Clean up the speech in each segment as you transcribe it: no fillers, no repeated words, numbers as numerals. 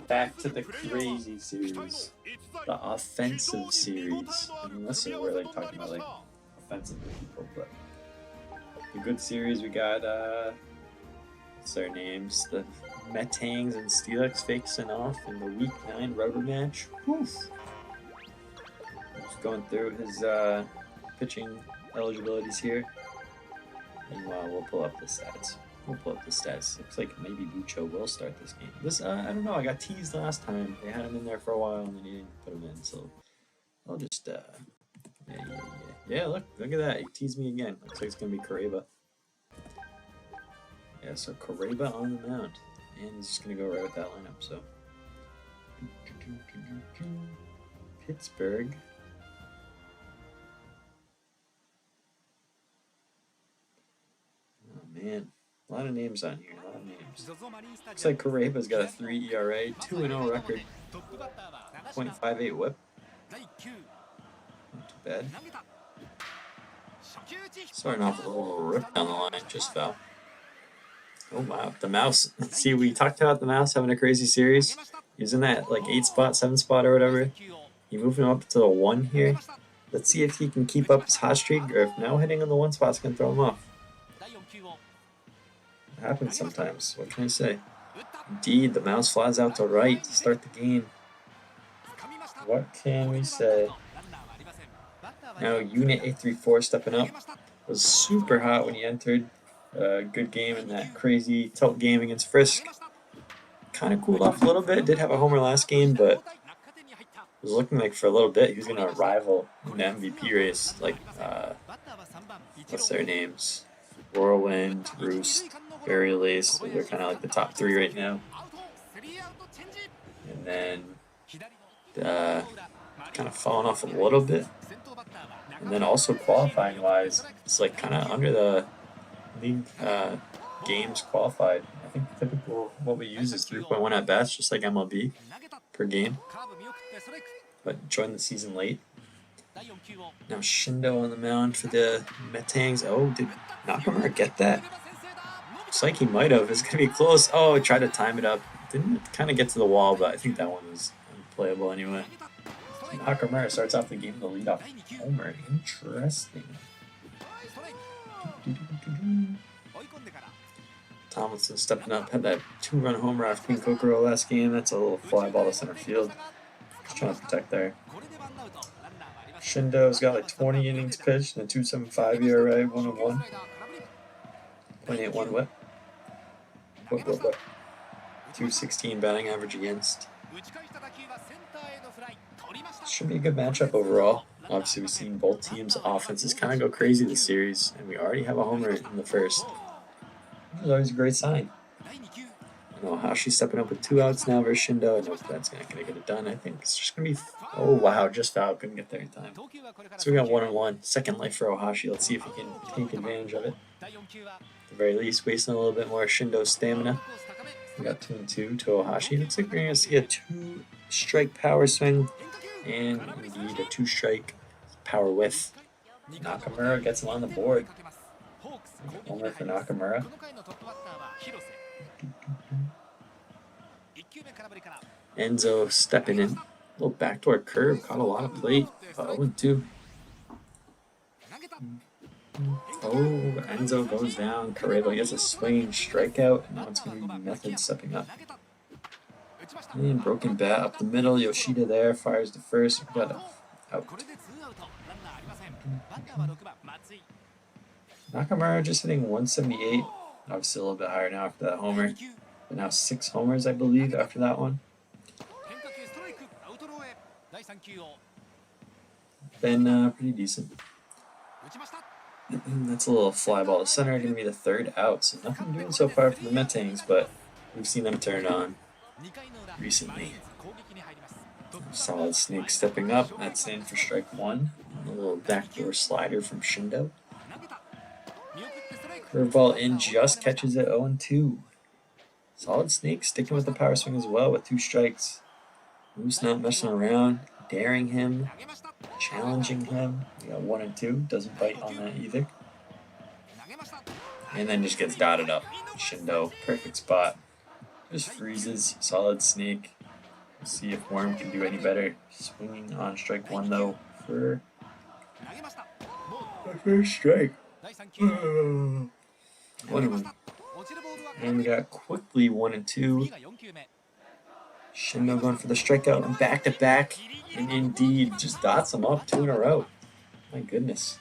Back to the crazy series, the offensive series. Unless we're like talking about like offensive people, but the good series we got. What's their names? The Metangs and Steelix facing off in the Week 9 rubber match. Whew. Just going through his pitching eligibilities here. Meanwhile, we'll pull up the stats. Looks like maybe Lucho will start this game. This I don't know. I got teased last time. They had him in there for a while and then he didn't put him in. So I'll just yeah. Look at that. He teased me again. Looks like it's gonna be Correba. Yeah, so Correba on the mound, and he's just gonna go right with that lineup. So Pittsburgh. Oh man. A lot of names on here, Looks like Correba's got a 3 ERA, 2-0 record, 0.58 whip. Not too bad. Starting off with a little rip down the line, just fell. Oh wow, the mouse. See, we talked about the mouse having a crazy series. He was in that like 8 spot, 7 spot or whatever. He moving up to the 1 here. Let's see if he can keep up his hot streak, or if now hitting on the 1 spot's gonna throw him off. It happens sometimes. What can I say? Indeed, the mouse flies out to right to start the game. What can we say? Now, Unit 834 stepping up. Was super hot when he entered. Good game in that crazy tilt game against Frisk. Kind of cooled off a little bit. Did have a homer last game, but it was looking like for a little bit he was going to rival in the MVP race. Like, what's their names? Whirlwind, Roost, Fairy Lace. They're kind of like the top 3 right now. And then kind of falling off a little bit. And then also qualifying wise, it's like kind of under the league games qualified. I think typical what we use is 3.1 at bats, just like MLB per game. But joined the season late. Now Shindo on the mound for the Metangs. Oh, did Nakamura get that? Looks like he might have. It's going to be close. Oh, tried to time it up. Didn't kind of get to the wall, but I think that one was unplayable anyway. So Nakamura starts off the game with a leadoff homer. Interesting. Tomlinson stepping up. Had that 2-run homer off King Kokoro last game. That's a little fly ball to center field. Just trying to protect there. Shindo's got like 20 innings pitched and a 2.75 ERA, 1-1. 0.81 whip. 216 batting average against. Should be a good matchup overall. Obviously, we've seen both teams' offenses kind of go crazy this series, and we already have a homer in the first. Which is always a great sign. Hashi's stepping up with 2 outs now versus Shindo. Nope, that's not going to get it done. I think it's just going to be... Oh, wow, just foul. Couldn't get there in time. So we got 1-1. Second life for Ohashi. Let's see if he can take advantage of it. At the very least, wasting a little bit more Shindo's stamina. We got 2-2 to Ohashi. Looks like we're going to see a 2-strike power swing. And indeed, a 2-strike power whiff. Nakamura gets him on the board. Homer for Nakamura. Enzo stepping in. Little backdoor curve. Caught a lot of plate. 0-2. Oh, Enzo goes down. Correba gets a swinging strikeout. And now it's going to be Method stepping up. And broken bat up the middle. Yoshida there. Fires to first. We got a out. Nakamura just hitting 178. Obviously a little bit higher now after that homer. But now 6 homers, I believe, after that one. Been pretty decent. That's a little fly ball to center. Going to be the 3rd out. So nothing doing so far for the Metangs, but we've seen them turn on recently. Solid Snake stepping up. That's in for strike 1. A little backdoor slider from Shindo. Curveball in, just catches it. 0-2. Solid Snake sticking with the power swing as well with 2 strikes. Moose not messing around, daring him, challenging him. We got 1-2. Doesn't bite on that either. And then just gets dotted up. Shindo, perfect spot. Just freezes. Solid Snake. See if Worm can do any better. Swinging on strike one though for the first strike. 1-1. And we got quickly 1-2. Shindo going for the strikeout and back to back. And indeed, just dots him up 2 in a row. My goodness.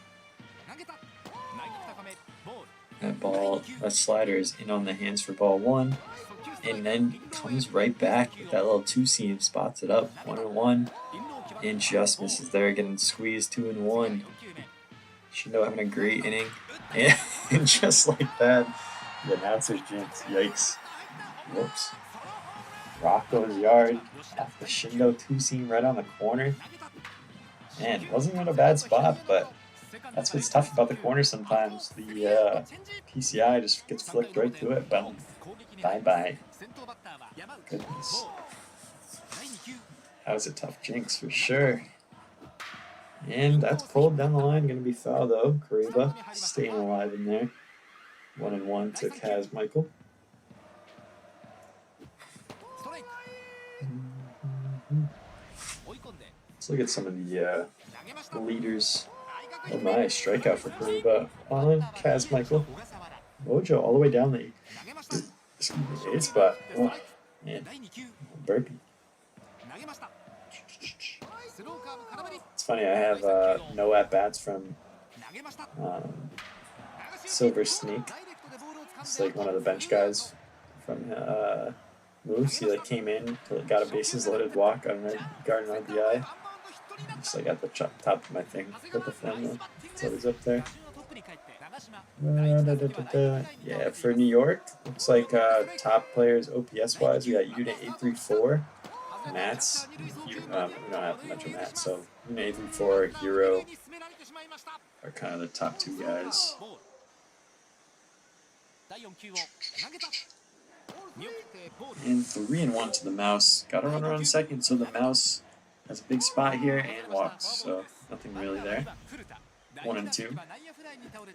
That ball, that slider is in on the hands for ball 1. And then comes right back with that little 2-seam, spots it up 1-1. And just misses there, getting squeezed 2-1. Shindo having a great inning. And just like that, the announcer's jinx. Yikes. Whoops. Rock goes yard. The Shindo 2-seam right on the corner. Man, wasn't in a bad spot, but that's what's tough about the corner sometimes. The PCI just gets flicked right to it. Boom. Bye-bye. Goodness. That was a tough jinx for sure. And that's pulled down the line. Going to be foul though. Kariba staying alive in there. 1-1 to Kaz Michael. Let's look at some of the leaders. Oh my, strikeout for Kariba on Kaz Michael. Mojo all the way down the 8th spot. Oh, man. Burpee. It's funny, I have no at-bats from Silver Sneak. It's like one of the bench guys from Moose. He like came in, got a bases loaded walk on Red Garden RBI. Just like at the top of my thing. Put the formula. So he's up there. Yeah, for New York, looks like top players OPS wise, we got Unit 834. Mats, we don't have much of Mats, so Unit 834, Hero are kind of the top 2 guys. And 3-1 to the Mouse. Got a runner on second, so the Mouse has a big spot here and walks, so nothing really there. 1-2. Unit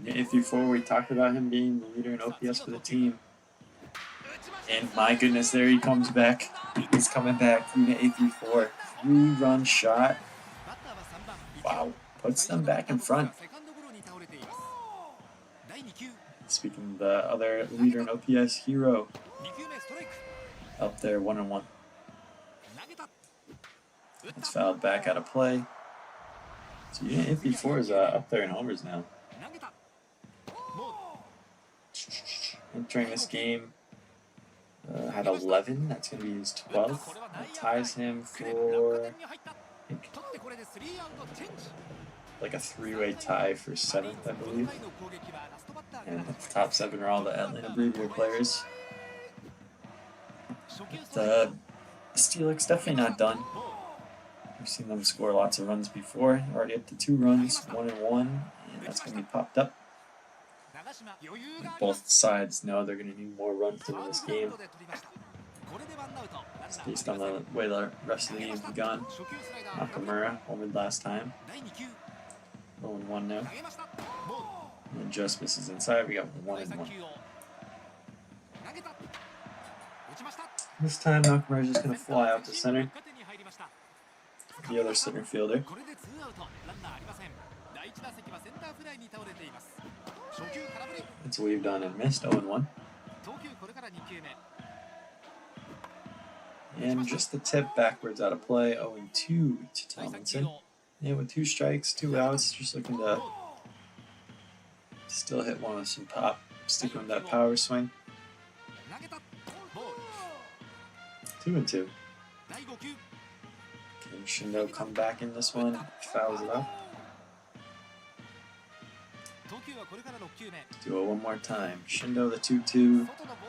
834, we talked about him being the leader in OPS for the team. And my goodness, there he comes back. He's coming back. Unit 834. 3-run shot. Wow. Puts them back in front. Speaking of the other leader in OPS, Hero. Up there, 1-1. It's fouled back out of play. So Unit 834 is up there in homers now. Entering this game. Had 11. That's going to be his 12th. That ties him for, I think, like a 3-way tie for 7th, I believe. And the top 7 are all the Atlanta Braves players. But Steelix definitely not done. We've seen them score lots of runs before. Already up to 2 runs, 1-1, and that's going to be popped up. Both sides know they're going to need more runs in this game. It's based on the way the rest of the game's gone. Nakamura homered last time. 0-1 now. And just misses inside. We got 1-1. This time Nakamura's just going to fly out to center. The other center fielder. It's waved on and missed, 0-1. And just the tip backwards out of play, 0-2 to Tomlinson. And with 2 strikes, 2 outs, just looking to still hit one with some pop, sticking with that power swing. 2-2. Can Shindo come back in this one? Fouls it up. Do it one more time. Shindo the 2-2.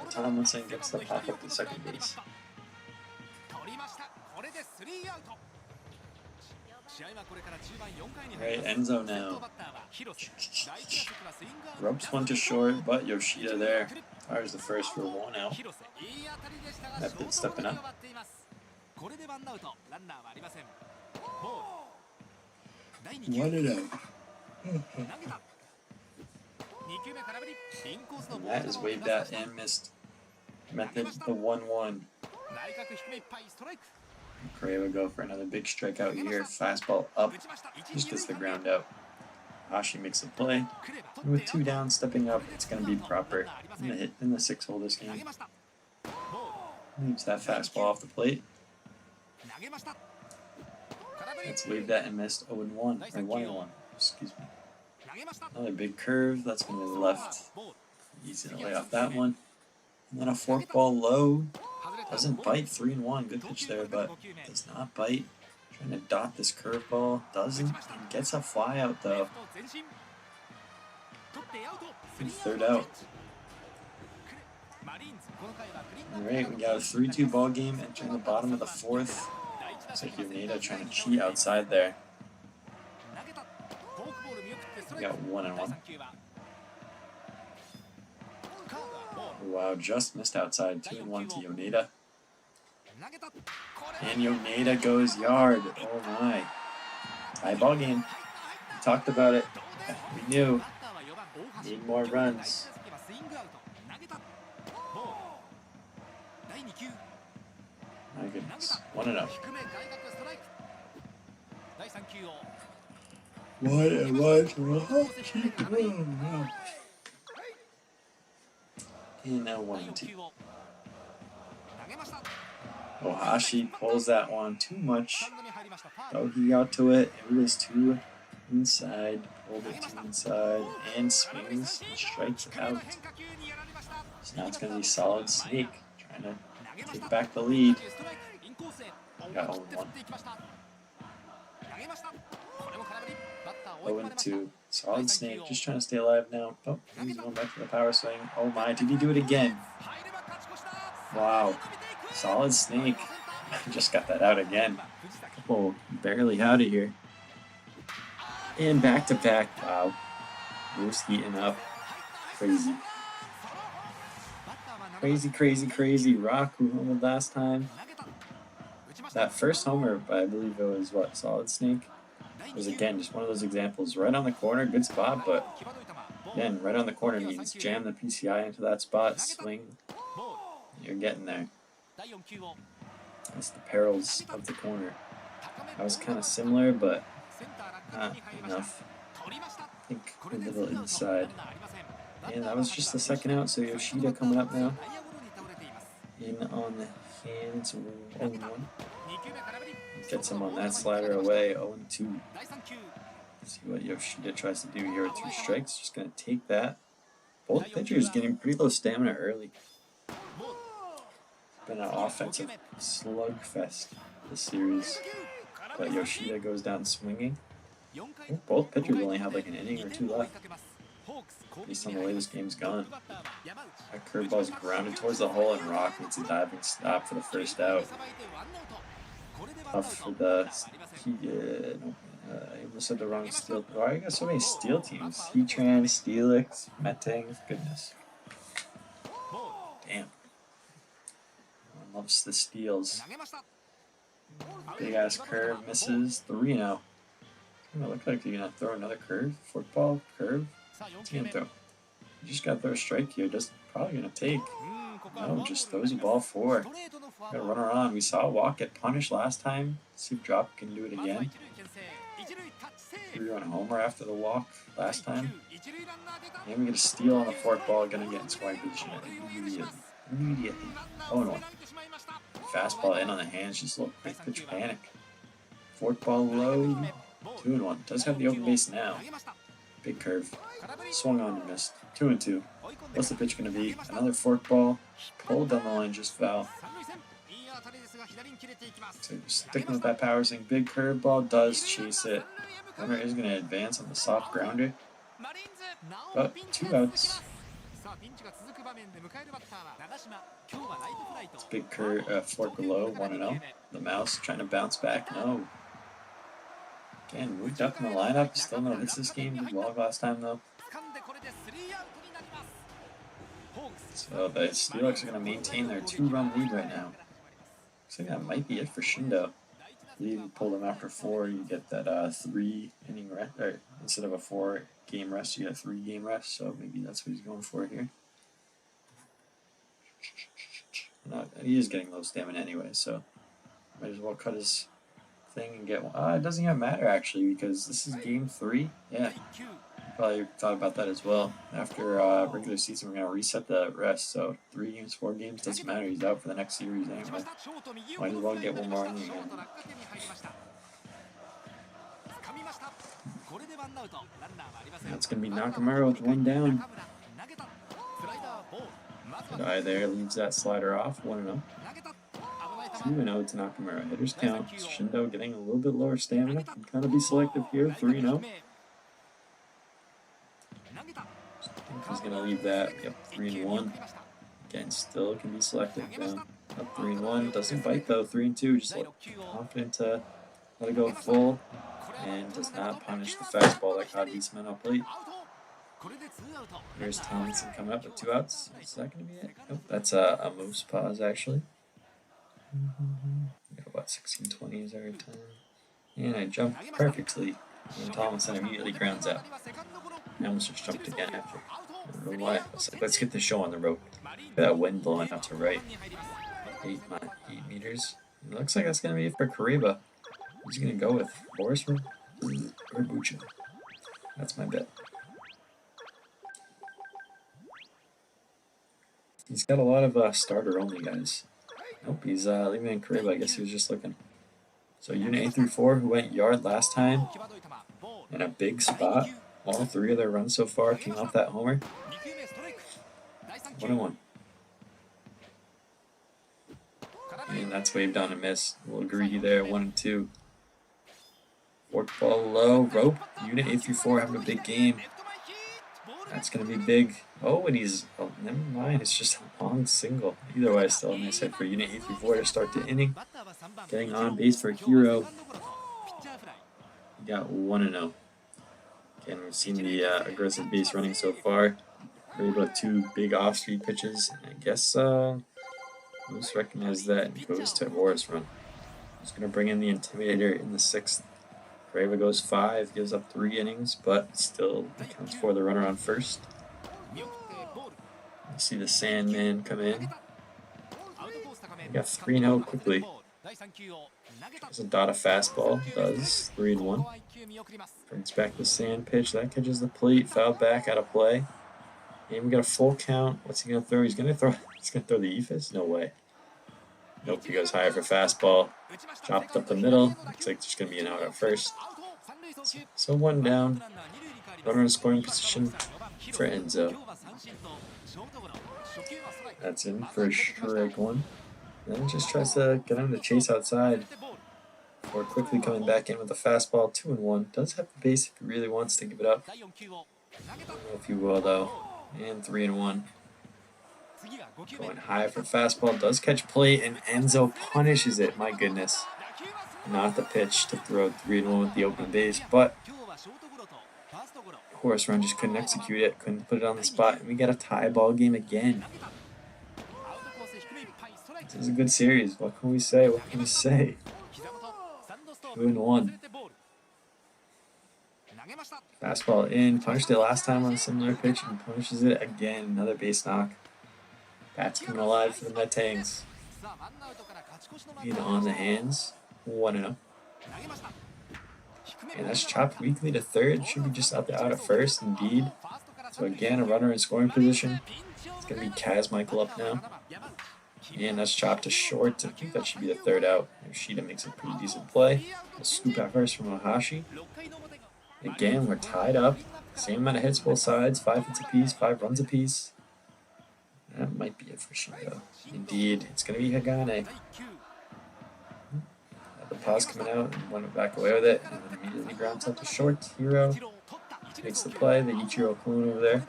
Tomlinson gets the pop up to second base. Alright, Enzo now. Rubs one to short, but Yoshida there. Fires the first for 1 out. Method stepping up. 1-0. And that is waved at and missed. Method the 1-1. Correa will go for another big strikeout here. Fastball up, just gets the ground out. Ashi makes the play. And with 2 down, stepping up, it's going to be proper. In the hit in the 6-hole this game. Leaves that fastball off the plate. Let's wave that and missed 0-1, or 1-1. Excuse me. Another big curve. That's going to be left. Easy to lay off that one. And then a forkball low. Doesn't bite. 3-1. Good pitch there, but does not bite. Trying to dot this curveball. Doesn't. And gets a fly out though. Third out. Alright, we got a 3-2 ball game entering the bottom of the 4th. Looks like Yoneda trying to cheat outside there. We got 1-1. Wow, just missed outside. 2-1 to Yoneda. And Yoneda goes yard. Oh my. Tie ball game. We talked about it. We knew. Need more runs. My goodness. 1-0. 1-1. And now 1-2. Ohashi pulls that one too much. Oh, he got to it. It was 2 inside. Pulled it 2 inside. And swings and strikes out. So now it's going to be solid Snake. Trying to take back the lead. Got 0-1. 0-2. Solid Snake. Just trying to stay alive now. Oh, he's going back to the power swing. Oh my, did he do it again? Wow. Solid Snake. Just got that out again. Couple barely out of here. And back to back. Wow. Moose heating up. Crazy. Crazy. Rock, who homered last time. That first homer, I believe it was what? Solid Snake? It was again just one of those examples. Right on the corner, good spot, but again, right on the corner means jam the PCI into that spot, swing. You're getting there. That's the perils of the corner. That was kind of similar, but not enough. I think a little inside. And that was just the second out, so Yoshida coming up now. In on the hands, 0-1. Gets him on that slider away, 0-2. See what Yoshida tries to do here with 2 strikes. Just going to take that. Both pitchers getting pretty low stamina early. Been an offensive slugfest this series. But Yoshida goes down swinging. I think both pitchers only have like an inning or 2 left. Based on the way this game's gone. That curveball's grounded towards the hole, and Rock needs a diving stop for the first out. Tough for the I almost said the wrong steel. Why you got so many steel teams? Heatran, Steelix, Metangs, goodness. Damn. Everyone loves the steals. Big ass curve misses. 3-0. It's gonna look like you're gonna throw another curve. Football curve. What's he gonna throw? You just gotta throw a strike here. Just probably gonna take. No, just throws the ball 4. Gotta run around. We saw Walk get punished last time. See if Drop can do it again. We run a homer after the walk last time. And we get a steal on the fourth ball. Gonna get in scoring position immediately. 0-1. Fastball in on the hands. Just a little quick pitch panic. Fourth ball low. 2-1. Does have the open base now. Big curve. Swung on and missed. 2-2. What's the pitch going to be? Another fork ball. Pulled down the line, just foul. So sticking with that power swing. Big curve ball does chase it. Runner is going to advance on the soft grounder. But 2 outs. It's big curve, fork below, 1-0. The mouse trying to bounce back. No. Again, moved up in the lineup. Still no hits this game. Did well last time though. So the Steelix are going to maintain their 2-run lead right now. Looks like that might be it for Shindo. I believe you pull them after 4, you get that 3-inning rest. Or instead of a 4-game rest, you get a 3-game rest. So maybe that's what he's going for here. He is getting low stamina anyway, so Might as well cut his thing and get one. It doesn't even matter actually because this is game 3. Yeah, probably thought about that as well. After regular season, we're gonna reset the rest. So 3 games, 4 games doesn't matter. He's out for the next series anyway. Might as well get one more inning again. That's gonna be Nakamura with 1 down. Good eye there, leaves that slider off. 1-0. 2-0 to Nakamura. Hitters count. Shindo getting a little bit lower stamina. Can kind of be selective here. 3-0. I think he's going to leave that. Yep, 3-1. Again, still can be selective. Up 3-1. Doesn't bite though. 3-2. Just confident to let it go full. And does not punish the fastball that caught these men up late. Here's Tomlinson coming up with 2 outs. Is that going to be it? Nope, that's a moose pause actually. Got about 16-20s every time. And I jumped perfectly. And Tomlinson immediately grounds out. I almost just jumped again after. I don't know why. I was like, let's get the show on the road. That wind blowing out to right. 8 meters. It looks like that's going to be it for Kariba. Who's going to go with? Horsman or Bucha? That's my bet. He's got a lot of starter-only guys. Nope, he's leaving in Kariba. I guess he was just looking. So unit 8 through 4, who went yard last time, in a big spot. All 3 of their runs so far came off that homer. 1-1. And that's waved down and missed. A little greedy there. 1-2. Forked ball low. Rope. Unit 8 through 4 having a big game. That's going to be big. Oh, and he's... Oh, never mind. It's just a long single. Either way, still a nice hit for Unit 8 through 4 to start the inning. Getting on base for Hero. He got 1-0. Again, we've seen the aggressive base running so far. We're able to 2 big off-speed pitches. I guess Moose recognized that and goes to Horace run. He's going to bring in the Intimidator in the 6th. Crava goes 5, gives up 3 innings, but still accounts for the runner on first. You see the Sandman come in. He got 3-0 quickly. There's a dot of fastball, does 3-1. Brings back the sand pitch, that catches the plate, foul back out of play. And we got a full count. What's he gonna throw? He's gonna throw the ephus? No way. Nope, he goes higher for fastball. Chopped up the middle. Looks like there's going to be an out at first. So 1 down. Runner in scoring position for Enzo. That's in for strike 1. Then just tries to get him to chase outside. Before quickly coming back in with a fastball. 2-1. Does have the base if he really wants to give it up. I don't know if he will though. And 3-1. Going high for fastball, does catch plate, and Enzo punishes it. My goodness. Not the pitch to throw 3-1 with the open base, but Horace run just couldn't execute it, couldn't put it on the spot, and we got a tie ball game again. This is a good series. What can we say? What can we say? 2-1. Fastball in, punished it last time on a similar pitch, and punishes it again. Another base knock. Bats coming alive for the Metangs. Lead on the hands. 1-0. And that's chopped weakly to third. Should be just out at first, indeed. So again, a runner in scoring position. It's going to be Kaz Michael up now. And that's chopped to short. I think that should be the 3rd out. Yoshida makes a pretty decent play. A scoop at first from Ohashi. Again, we're tied up. Same amount of hits both sides. 5 hits apiece, 5 runs apiece. That might be it for Shindo. Indeed, it's going to be Hagane. The pause coming out and went back away with it, and then immediately grounds out to short. Hero makes the play. The Ichiro Kun over there.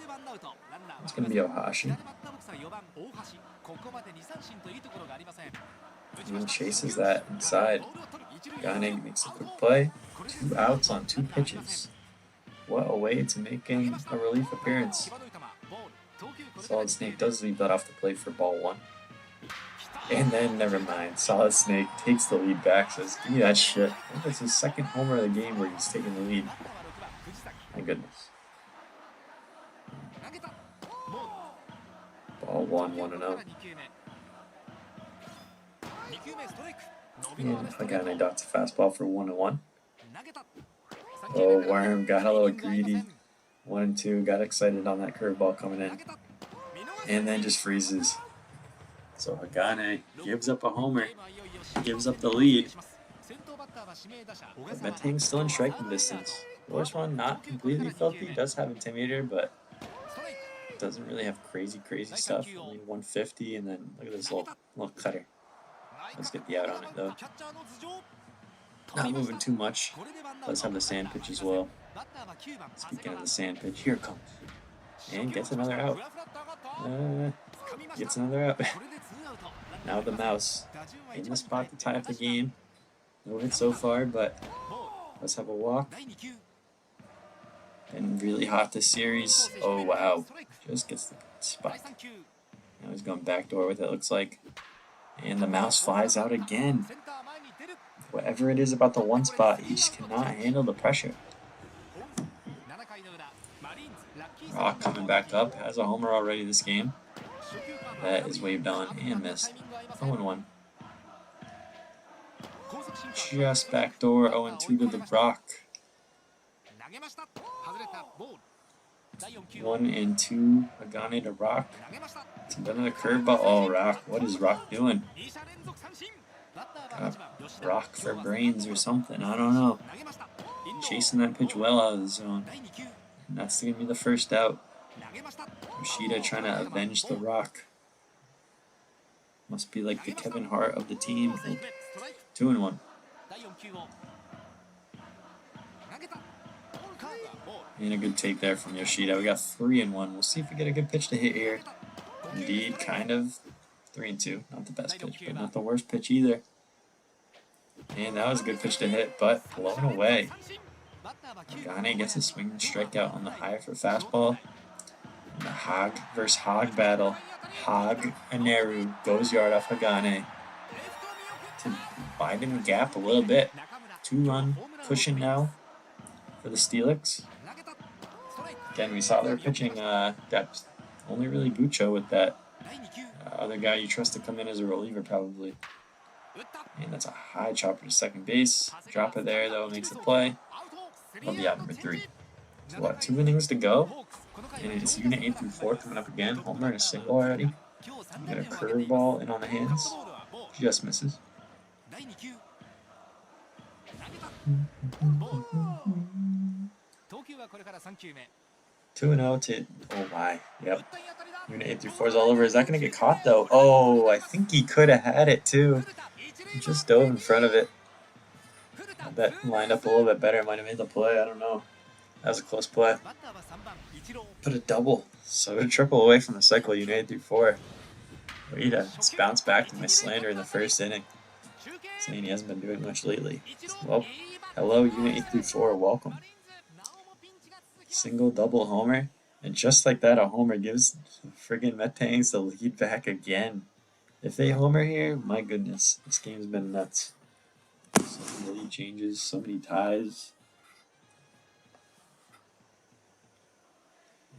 It's going to be Ohashi. Even chases that inside. Hagane makes a quick play. 2 outs on 2 pitches. What a way to making a relief appearance. Solid Snake does leave that off the plate for ball 1. And then, never mind, Solid Snake takes the lead back, says, give me that shit. I think that's his 2nd homer of the game where he's taking the lead. My goodness. Ball 1, 1-0. And Hagane dots a fastball for 1-1. Oh, Worm got a little greedy. 1-2, got excited on that curveball coming in. And then just freezes. So Hagane gives up a homer, gives up the lead. But Metangs still in striking distance. First one, not completely filthy, does have Intimidator, but doesn't really have crazy stuff. Only 150, and then look at this little cutter. Let's get the out on it though. Not moving too much. Does have the sand pitch as well. Speaking of the sand pitch, here it comes. And gets another out. Gets another out. Now the mouse in the spot to tie up the game. No hit so far, but let's have a walk. And really hot this series. Oh wow. Just gets the spot. Now he's going backdoor with it, looks like. And the mouse flies out again. Whatever it is about the one spot, he just cannot handle the pressure. Rock coming back up, has a homer already this game. That is waved on and missed. 0-1. Just backdoor, 0-2 to the Rock. 1-2, Hagane to Rock. It's another curveball. Oh, Rock, what is Rock doing? Rock for brains or something, I don't know. Chasing that pitch well out of the zone. And that's going to be the first out. Yoshida trying to avenge the Rock. Must be like the Kevin Hart of the team. 2-1. And a good take there from Yoshida. We got 3-1. We'll see if we get a good pitch to hit here. Indeed, kind of. 3-2. Not the best pitch, but not the worst pitch either. And that was a good pitch to hit, but blown away. Hagane gets a swing and strikeout on the high for fastball. And the Hog versus Hog battle. Hog and Neru goes yard off Hagane to widen the gap a little bit. 2-run cushion now for the Steelix. Again, we saw their pitching depth. Only really Bucho with that other guy you trust to come in as a reliever probably. And that's a high chopper to second base. Drop it there though, makes a play. I'll be out number 3. So what, 2 innings to go? And it's unit 8 through 4 coming up again. Homer and a single already. Got a curveball in on the hands. Just misses. 2-0 to, oh my, yep. Unit 8 through 4 is all over. Is that going to get caught though? Oh, I think he could have had it too. He just dove in front of it. I bet lined up a little bit better. Might have made the play. I don't know. That was a close play. Put a double. So a triple away from the cycle, unit 8 through 4. Wait, let's bounce back to my slander in the first inning. Saying he hasn't been doing much lately. Well, hello, unit 8 through 4. Welcome. Single, double, homer. And just like that, a homer gives friggin' Metangs the lead back again. If they homer here, my goodness, this game's been nuts. So many lead changes, so many ties.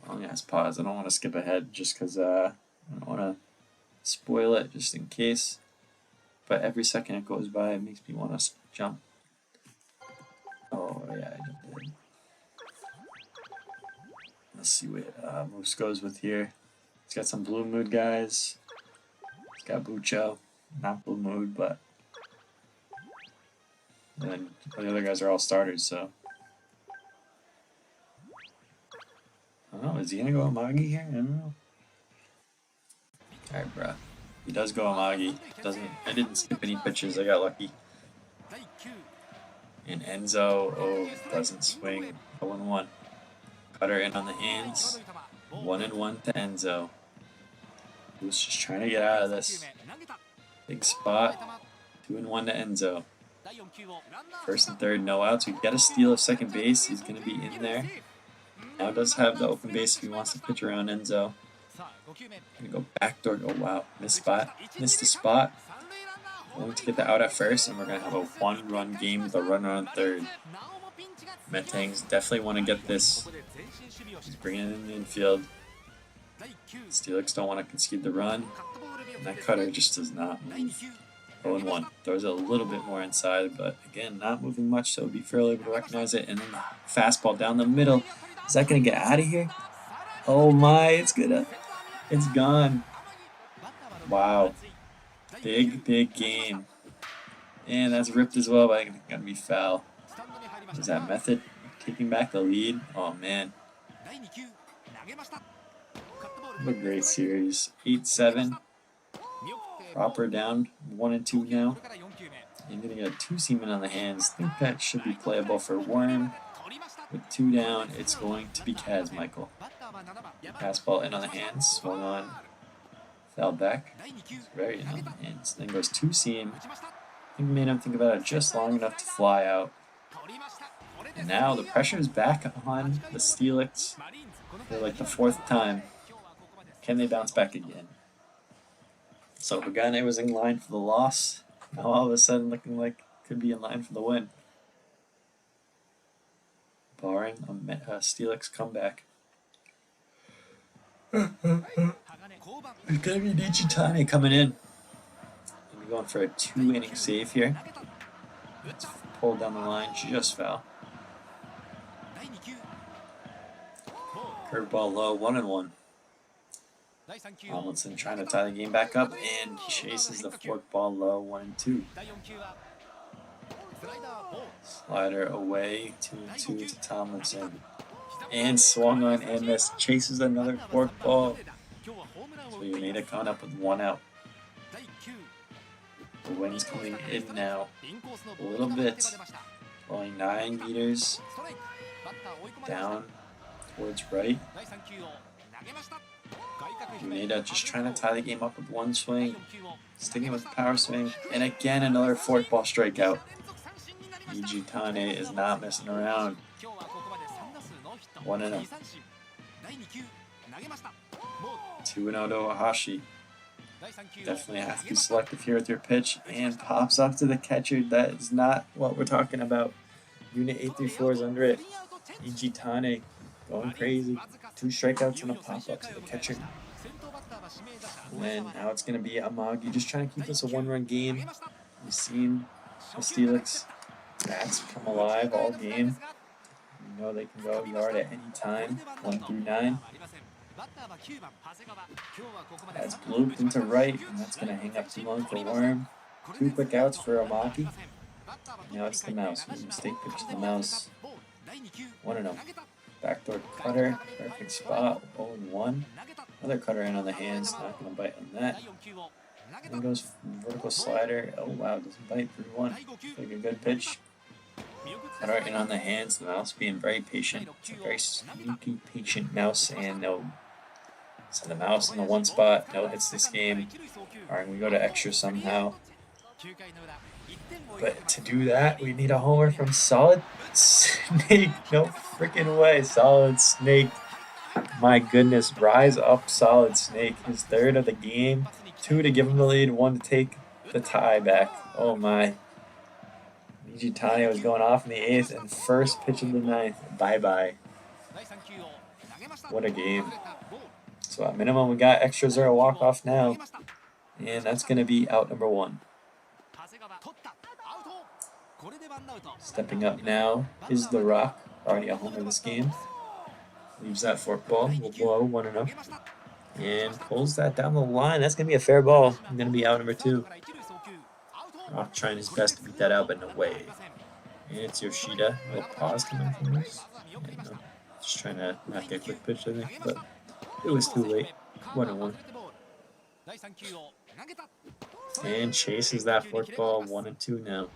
Oh yeah, let's pause. I don't want to skip ahead just because I don't want to spoil it just in case. But every second it goes by, it makes me want to jump. Oh yeah, I jumped in. Let's see what Moose goes with here. He's got some Blue Mood guys. He's got Bucho. Not Blue Mood, but... And then the other guys are all starters, so... I don't know, is he gonna go Amagi here? I don't know. Alright, bruh. He does go Amagi. I didn't skip any pitches, I got lucky. And Enzo, oh, doesn't swing. 0-1. Cutter in on the hands. 1-1 to Enzo. Who's just trying to get out of this. Big spot. 2-1 to Enzo. First and third, no outs. We got a steal of second base. He's going to be in there. Now does have the open base if he wants to pitch around Enzo. Gonna go backdoor. Oh wow, missed spot. Missed the spot. Going to get the out at first, and we're gonna have a 1-run game with a runner on third. Metangs definitely want to get this. He's bringing it in the infield. Steelix don't want to concede the run. And that cutter just does not move. 0-1. Throws it a little bit more inside, but again, not moving much, so be fairly able to recognize it. And then the fastball down the middle. Is that going to get out of here? Oh my, it's gone. Wow. Big game. And that's ripped as well, but it's going to be foul. Is that Method taking back the lead? Oh man. What a great series. 8-7. Proper down 1-2 now. And getting a 2-seaman on the hands. I think that should be playable for Worm. With 2 down, it's going to be Kaz Michael. Fastball in on the hands, swung on, fouled back. It's very in on the hands. Then goes 2-seam. I think made him think about it just long enough to fly out. And now the pressure is back on the Steelix for like the 4th time. Can they bounce back again? So Pagane was in line for the loss. Now all of a sudden looking like could be in line for the win. Barring a Steelix comeback. It's gonna be Nichitane coming in. We're going for a 2-inning save here. It's pulled down the line, just foul. Curveball low, 1-1. Tomlinson trying to tie the game back up and chases the forkball low, 1-2. Slider away, 2-2 to Tomlinson. And swung on and missed. Chases another forkball. So Yuneda coming up with 1 out. The wind's coming in now. A little bit. Blowing 9 meters. Down towards right. Yuneda just trying to tie the game up with 1 swing. Sticking with the power swing. And again another forkball strikeout. Nichitane is not messing around. 1-0. 2-0 to Ohashi. Definitely have to be selective here with your pitch. And pops off to the catcher. That is not what we're talking about. Unit 834 is under it. Nichitane going crazy. 2 strikeouts and a pop-up to the catcher. And now it's going to be Amagi just trying to keep this a 1-run game. We've seen the Steelix bats come alive all game. You know they can go yard at any time, 1 through 9. That's blooped into right, and that's going to hang up too long for Worm. 2 quick outs for Amaki. Now it's the Mouse. Mistake pitch to the Mouse. 1-0. Backdoor cutter, perfect spot, 0-1. Another cutter in on the hands, not going to bite on that. Then goes vertical slider. Oh wow, doesn't bite 3-1. Like a good pitch. Cutter in on the hands, the Mouse being very patient. It's a very sneaky, patient Mouse, and no. So the Mouse in the 1 spot, no hits this game. Alright, we go to extra somehow. But to do that, we need a homer from Solid Snake. No freaking way. Solid Snake. My goodness. Rise up, Solid Snake. His 3rd of the game. 2 to give him the lead. 1 to take the tie back. Oh my. Nichitane was going off in the 8th and first pitch of the 9th. Bye-bye. What a game. So at minimum, we got extra 0 walk-off now. And that's going to be out number 1. Stepping up now is The Rock, already a homer this game. Leaves that forkball, will blow 1-0. And pulls that down the line. That's going to be a fair ball. Going to be out number 2. Rock trying his best to beat that out, but no way. And it's Yoshida. No pause coming from this. And, just trying to not get a quick pitch, I think, but it was too late. 1-1. And chases that forkball 1-2 now.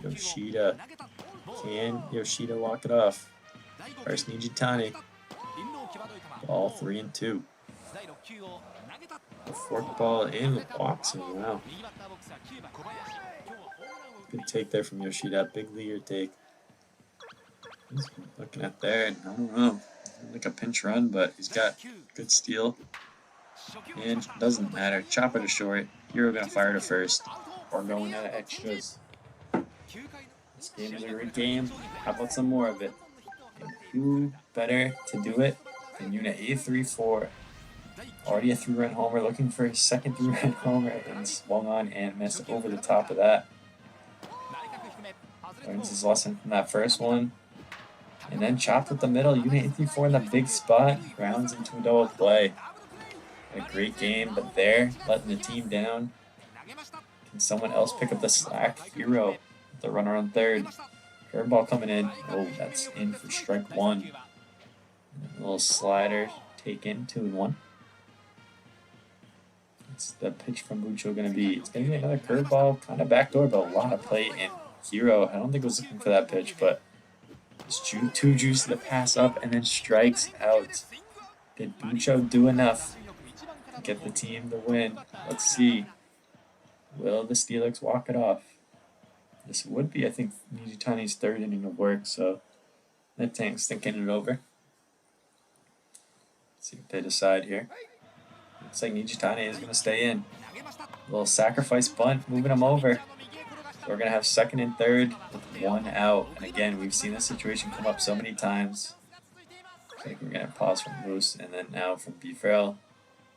Yoshida. Can Yoshida walk it off? First Nichitane. Ball 3-2. The forkball in walks him. Wow. Good take there from Yoshida. Big leader take. He's looking at there, and I don't know. Like a pinch run, but he's got good steal. And doesn't matter. Chopper to short. You're gonna fire to first. Or going out of extras. This game is a great game. How about some more of it? And who better to do it than Unit 834? Already a 3-run homer, looking for his second 3-run homer, and swung on and missed over the top of that. Learns his lesson from that first one. And then chopped up the middle. Unit 834 in the big spot. Grounds into a double play. A great game, but there, letting the team down. Can someone else pick up the slack? Hero, the runner on third. Curveball coming in. Oh, that's in for strike one. A little slider taken, 2-1. What's the pitch from Mucho going to be? It's going to be another curveball, kind of backdoor, but a lot of play in. Hero, I don't think was looking for that pitch, but it's too juicy to pass up and then strikes out. Did Mucho do enough to get the team to win? Let's see. Will the Steelix walk it off? This would be, I think, Nijitani's third inning of work, so Metangs thinking it over. Let's see what they decide here. Looks like Nijitani is going to stay in. A little sacrifice bunt, moving him over. So we're going to have second and third with 1 out. And again, we've seen this situation come up so many times. I think we're going to pause from Moose and then now from B. Farrell.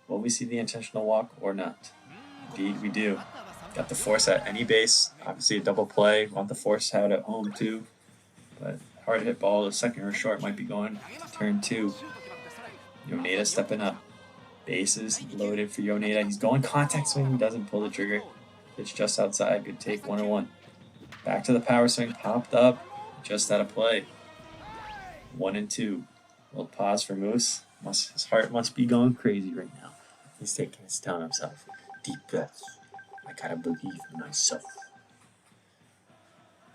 Will we see the intentional walk or not? Indeed, we do. Got the force at any base. Obviously a double play. Want the force out at home too. But hard hit ball. The second or short might be going to turn 2. Yoneda stepping up. Bases loaded for Yoneda. He's going contact swing. He doesn't pull the trigger. Pitch just outside. Good take. 1-1. Back to the power swing. Popped up. Just out of play. 1-2. Little pause for Moose. His heart must be going crazy right now. He's telling himself, deep breaths. I gotta believe in myself.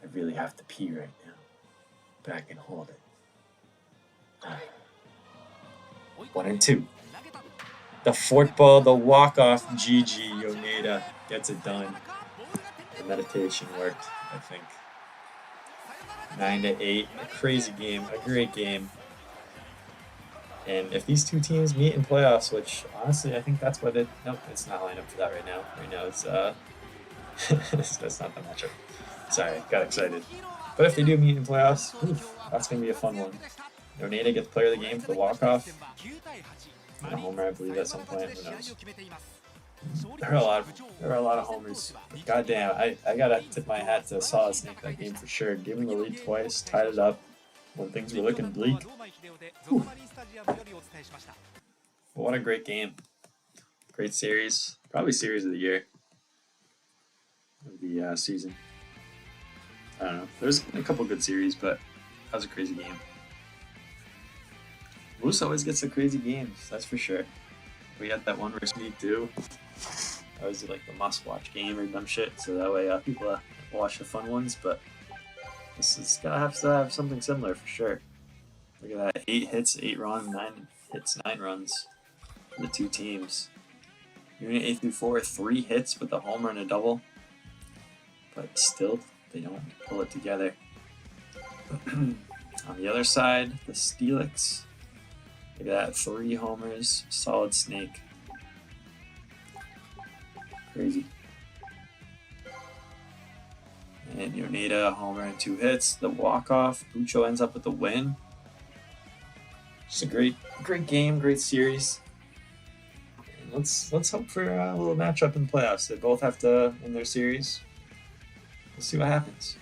I really have to pee right now, but I can hold it. 1-2. The fork ball, the walk-off, GG, Yoneda gets it done. The meditation worked, I think. 9-8, a crazy game, a great game. And if these two teams meet in playoffs, which honestly I think that's what nope, it's not lined up for that right now. Right now it's that's not the matchup. Sorry, got excited. But if they do meet in playoffs, that's gonna be a fun one. Yoneda gets player of the game for the walk-off. And a homer, I believe, at some point. Who knows? There are a lot of homers. But goddamn, I gotta tip my hat to Solid Snake that game for sure. Gave him the lead twice, tied it up when things were looking bleak. Whew. What a great game. Great series. Probably series of the year. Of the season. I don't know. There's a couple good series, but that was a crazy game. Moose always gets the crazy games, that's for sure. We had that one versus me too. That was like the must-watch game or dumb shit, so that way people watch the fun ones, but this is gonna have to have something similar for sure. Look at that, 8 hits, 8 runs, 9 hits, 9 runs for the two teams. Unit 834, 3 hits with a homer and a double, but still they don't pull it together. On the other side, the Steelix. Look at that, 3 homers, Solid Snake. Crazy. And Yoneda, a homer and 2 hits. The walk-off, Ucho ends up with the win. Just a great game, great series. And let's hope for a little matchup in the playoffs. They both have to win their series. We'll see what happens.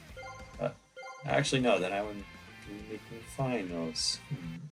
But actually, no, then I wouldn't be making finals.